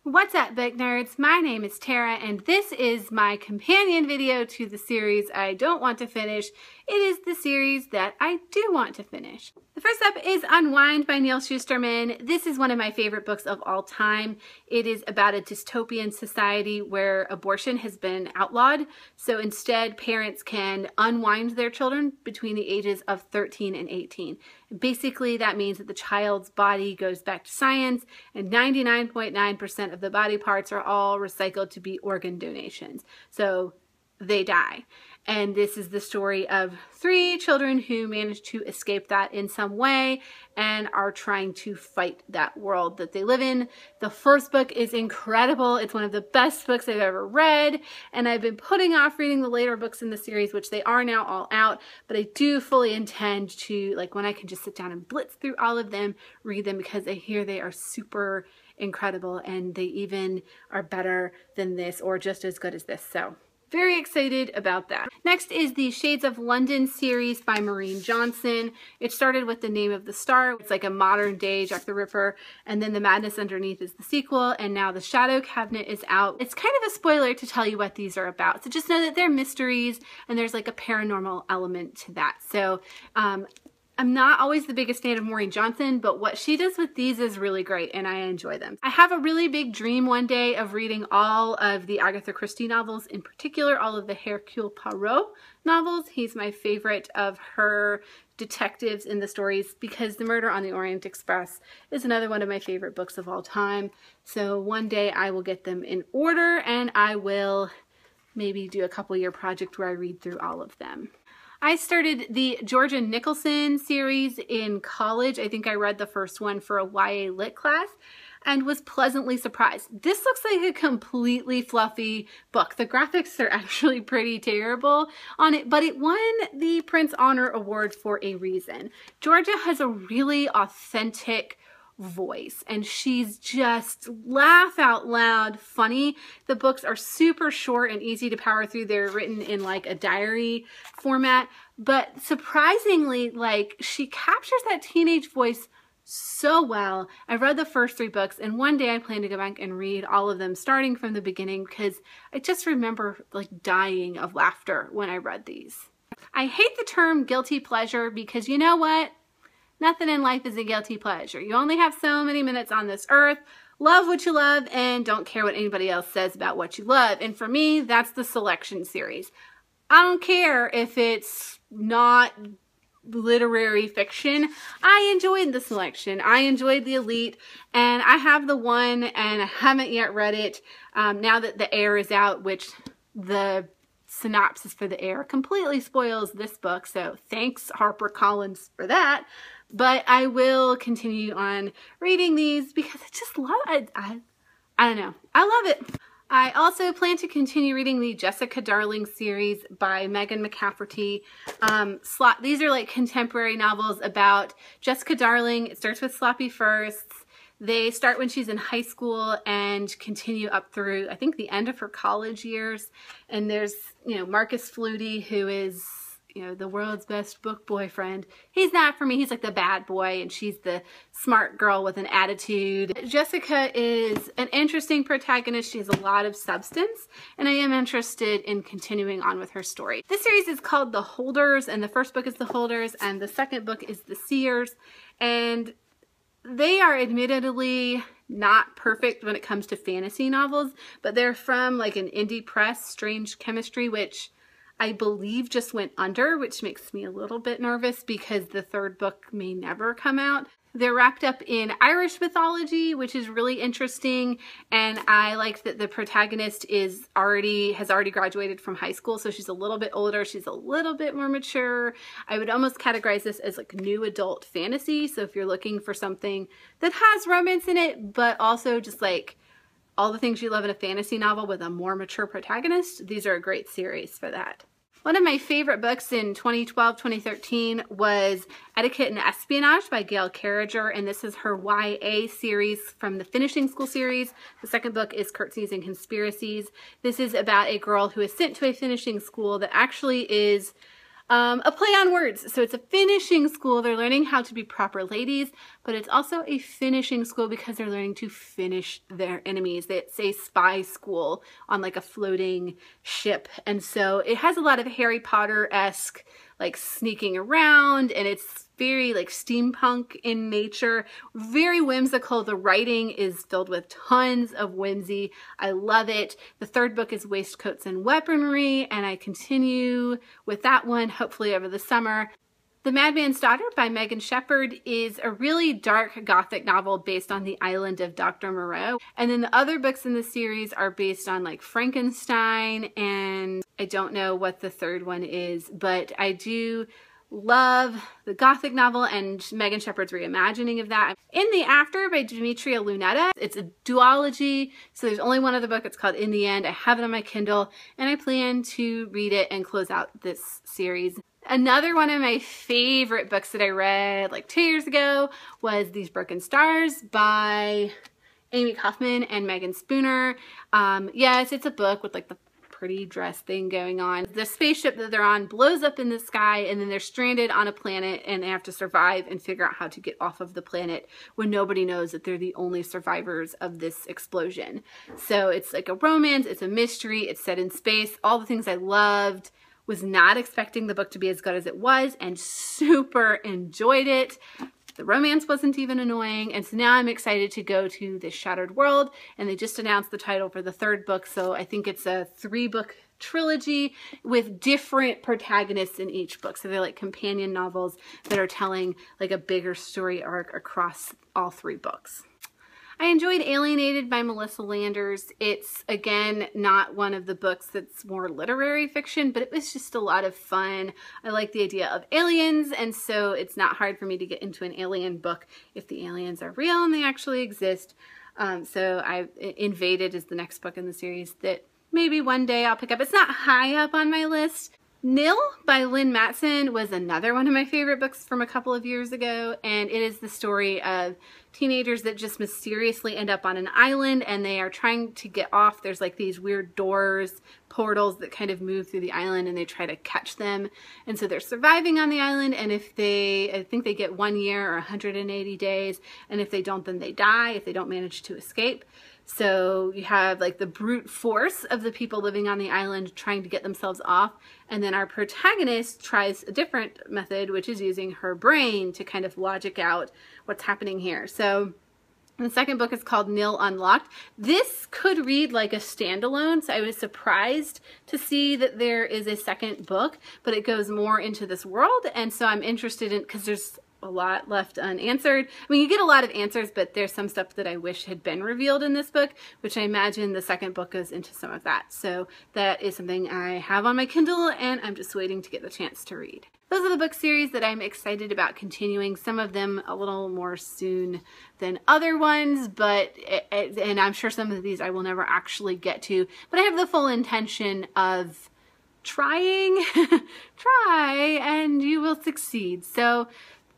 What's up, book nerds? My name is Tara, and this is my companion video to the series I don't want to finish. It is the series that I do want to finish. The first up is Unwind by Neal Shusterman. This is one of my favorite books of all time. It is about a dystopian society where abortion has been outlawed. So instead, parents can unwind their children between the ages of 13 and 18. Basically, that means that the child's body goes back to science, and 99.9% of the body parts are all recycled to be organ donations. So they die. And this is the story of 3 children who managed to escape that in some way and are trying to fight that world that they live in. The first book is incredible. It's one of the best books I've ever read, and I've been putting off reading the later books in the series, which they are now all out, but I do fully intend to, like, when I can just sit down and blitz through all of them, read them, because I hear they are super incredible and they even are better than this or just as good as this. So very excited about that. Next is the Shades of London series by Maureen Johnson. It started with The Name of the Star. It's like a modern day Jack the Ripper, and then The Madness Underneath is the sequel, and now The Shadow Cabinet is out. It's kind of a spoiler to tell you what these are about, so just know that they're mysteries and there's like a paranormal element to that. So I'm not always the biggest fan of Maureen Johnson, but what she does with these is really great and I enjoy them. I have a really big dream one day of reading all of the Agatha Christie novels, in particular all of the Hercule Poirot novels. He's my favorite of her detectives in the stories, because The Murder on the Orient Express is another one of my favorite books of all time. So one day I will get them in order and I will maybe do a couple-year project where I read through all of them. I started the Georgia Nicholson series in college. I think I read the first one for a YA lit class and was pleasantly surprised. This looks like a completely fluffy book. The graphics are actually pretty terrible on it, but it won the Prince Honor Award for a reason. Georgia has a really authentic voice and she's just laugh out loud funny. The books are super short and easy to power through. They're written in like a diary format, but surprisingly, like, she captures that teenage voice so well. I read the first 3 books and one day I plan to go back and read all of them starting from the beginning, because I just remember like dying of laughter when I read these. I hate the term guilty pleasure because, you know what? Nothing in life is a guilty pleasure. You only have so many minutes on this earth. Love what you love and don't care what anybody else says about what you love. And for me, that's the Selection series. I don't care if it's not literary fiction. I enjoyed the Selection. I enjoyed the Elite, and I have the one and I haven't yet read it. Now that The Heir is out, which the synopsis for The Heir completely spoils this book, so thanks HarperCollins for that. But I will continue on reading these because I just love it. I don't know. I love it. I also plan to continue reading the Jessica Darling series by Megan McCafferty. These are like contemporary novels about Jessica Darling. It starts with sloppy firsts. They start when she's in high school and continue up through, I think, the end of her college years. And there's, you know, Marcus Flutie, who is, you know, the world's best book boyfriend. He's not for me. He's like the bad boy and she's the smart girl with an attitude. Jessica is an interesting protagonist. She has a lot of substance and I am interested in continuing on with her story. This series is called The Holders, and the first book is The Holders and the second book is The Seers, and they are admittedly not perfect when it comes to fantasy novels, but they're from like an indie press, Strange Chemistry, which I believe just went under, which makes me a little bit nervous because the third book may never come out. They're wrapped up in Irish mythology, which is really interesting, and I like that the protagonist has already graduated from high school, so she's a little bit older, she's a little bit more mature. I would almost categorize this as like new adult fantasy, so if you're looking for something that has romance in it, but also just like all the things you love in a fantasy novel with a more mature protagonist, these are a great series for that. One of my favorite books in 2012-2013 was Etiquette and Espionage by Gail Carriger, and this is her YA series from the Finishing School series. The second book is Curtsies and Conspiracies. This is about a girl who is sent to a finishing school that actually is A play on words. So it's a finishing school. They're learning how to be proper ladies, but it's also a finishing school because they're learning to finish their enemies. It's a spy school on like a floating ship. And so it has a lot of Harry Potter-esque like sneaking around, and it's very like steampunk in nature, very whimsical. The writing is filled with tons of whimsy. I love it. The third book is Waistcoats and Weaponry, and I continue with that one hopefully over the summer. The Madman's Daughter by Megan Shepherd is a really dark gothic novel based on the island of Dr. Moreau. And then the other books in the series are based on like Frankenstein, and I don't know what the third one is, but I do love the gothic novel and Megan Shepherd's reimagining of that. In the After by Demetria Lunetta. It's a duology, so there's only one other book. It's called In the End. I have it on my Kindle, and I plan to read it and close out this series. Another one of my favorite books that I read like 2 years ago was These Broken Stars by Amy Kaufman and Megan Spooner. Yes, it's a book with like the pretty dress thing going on. The spaceship that they're on blows up in the sky, and then they're stranded on a planet, and they have to survive and figure out how to get off of the planet when nobody knows that they're the only survivors of this explosion. So it's like a romance, it's a mystery, it's set in space, all the things I loved. Was not expecting the book to be as good as it was, and super enjoyed it. The romance wasn't even annoying, and so now I'm excited to go to This Shattered World, and they just announced the title for the third book, so I think it's a 3-book trilogy with different protagonists in each book. So they're like companion novels that are telling like a bigger story arc across all 3 books. I enjoyed Alienated by Melissa Landers. It's, again, not one of the books that's more literary fiction, but it was just a lot of fun. I like the idea of aliens, and so it's not hard for me to get into an alien book if the aliens are real and they actually exist. So Invaded is the next book in the series that maybe one day I'll pick up. It's not high up on my list. Nil by Lynn Matson was another one of my favorite books from a couple of years ago, and it is the story of teenagers that just mysteriously end up on an island, and they are trying to get off. There's like these weird doors, portals that kind of move through the island, and they try to catch them. And so they're surviving on the island, and if I think they get 1 year or 180 days, and if they don't, then they die if they don't manage to escape. So you have like the brute force of the people living on the island trying to get themselves off, and then our protagonist tries a different method, which is using her brain to kind of logic out what's happening here. So the second book is called Nil Unlocked. This could read like a standalone, so I was surprised to see that there is a second book, but it goes more into this world, and so I'm interested in, because there's a lot left unanswered. I mean, you get a lot of answers, but there's some stuff that I wish had been revealed in this book, which I imagine the second book goes into some of that. So that is something I have on my Kindle, and I'm just waiting to get the chance to read. Those are the book series that I'm excited about continuing, some of them a little more soon than other ones, and I'm sure some of these I will never actually get to, but I have the full intention of trying. Try and you will succeed. So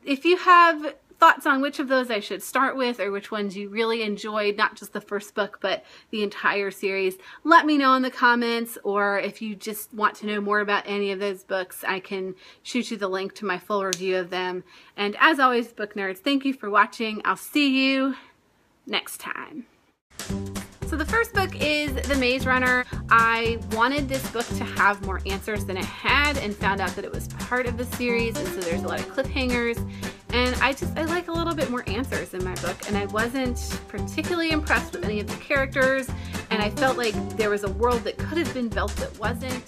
if you have thoughts on which of those I should start with, or which ones you really enjoyed, not just the first book, but the entire series, let me know in the comments. Or if you just want to know more about any of those books, I can shoot you the link to my full review of them. And as always, book nerds, thank you for watching. I'll see you next time. So the first book is The Maze Runner. I wanted this book to have more answers than it had, and found out that it was part of the series, and so there's a lot of cliffhangers, and I like a little bit more answers in my book, and I wasn't particularly impressed with any of the characters, and I felt like there was a world that could have been built that wasn't.